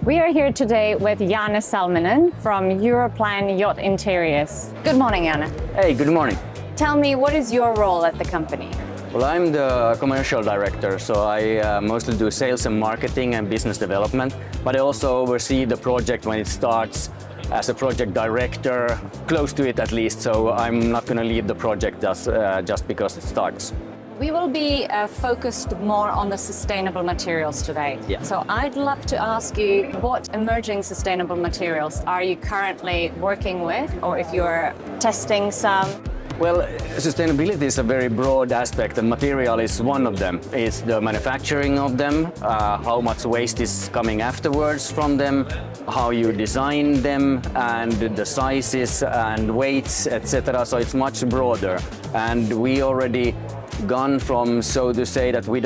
We are here today with Janne Salminen from Europlan Yacht Interiors. Good morning, Janne. Hey, good morning. Tell me, what is your role at the company? Well, I'm the commercial director, so I mostly do sales and marketing and business development, but I also oversee the project when it starts as a project director, close to it at least, so I'm not going to leave the project just because it starts. We will be focused more on the sustainable materials today. Yeah. So I'd love to ask you, what emerging sustainable materials are you currently working with, or if you're testing some? Well, sustainability is a very broad aspect, and material is one of them. It's the manufacturing of them, how much waste is coming afterwards from them, how you design them, and the sizes and weights, etc. So it's much broader. And we already gone from, so to say, that we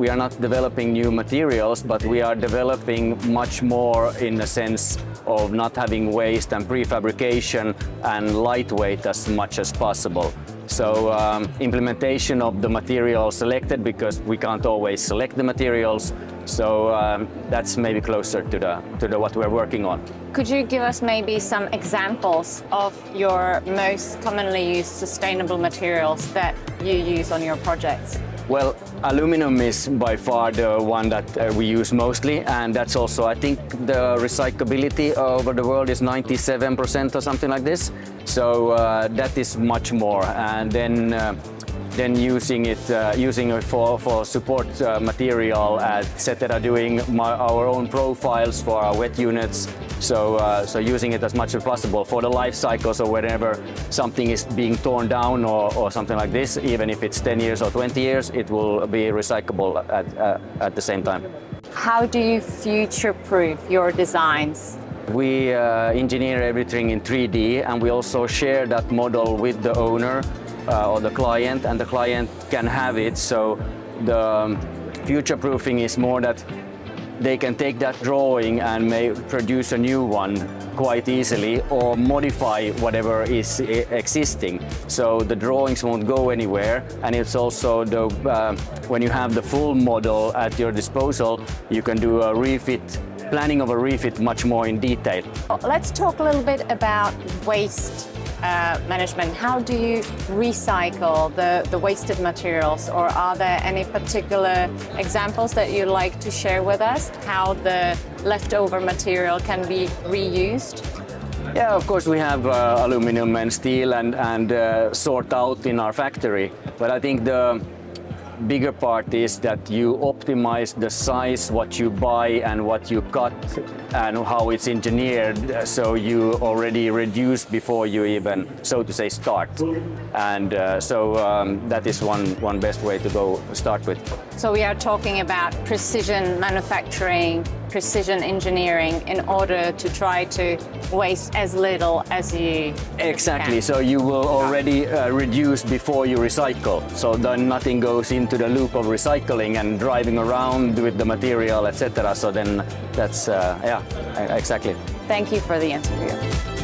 are not developing new materials, but we are developing much more in the sense of not having waste and prefabrication and lightweight as much as possible. So implementation of the material selected, because we can't always select the materials. So that's maybe closer to what we're working on. Could you give us maybe some examples of your most commonly used sustainable materials that you use on your projects? Well, aluminum is by far the one that we use mostly, and that's also, I think, the recyclability over the world is 97% or something like this. So that is much more, and then using it for support material, etc. Doing our own profiles for our wet units. So using it as much as possible for the life cycle. So whenever something is being torn down or something like this, even if it's 10 years or 20 years, it will be recyclable at the same time. How do you future-proof your designs? We engineer everything in 3D, and we also share that model with the owner or the client, and the client can have it. So the future-proofing is more that they can take that drawing and may produce a new one quite easily, or modify whatever is existing. So the drawings won't go anywhere, and it's also when you have the full model at your disposal, you can do a refit, planning of a refit much more in detail. Let's talk a little bit about waste management. How do you recycle the wasted materials, or are there any particular examples that you'd like to share with us, how the leftover material can be reused? Yeah, of course we have aluminum and steel and sort out in our factory, but I think the bigger part is that you optimize the size, what you buy and what you cut, and how it's engineered, so you already reduce before you even, so to say, start. And that is one best way to go start with. So we are talking about precision manufacturing, precision engineering, in order to try to waste as little as you Exactly. can. So you will already reduce before you recycle. So then nothing goes into the loop of recycling and driving around with the material, etc. So then that's, yeah, exactly. Thank you for the interview.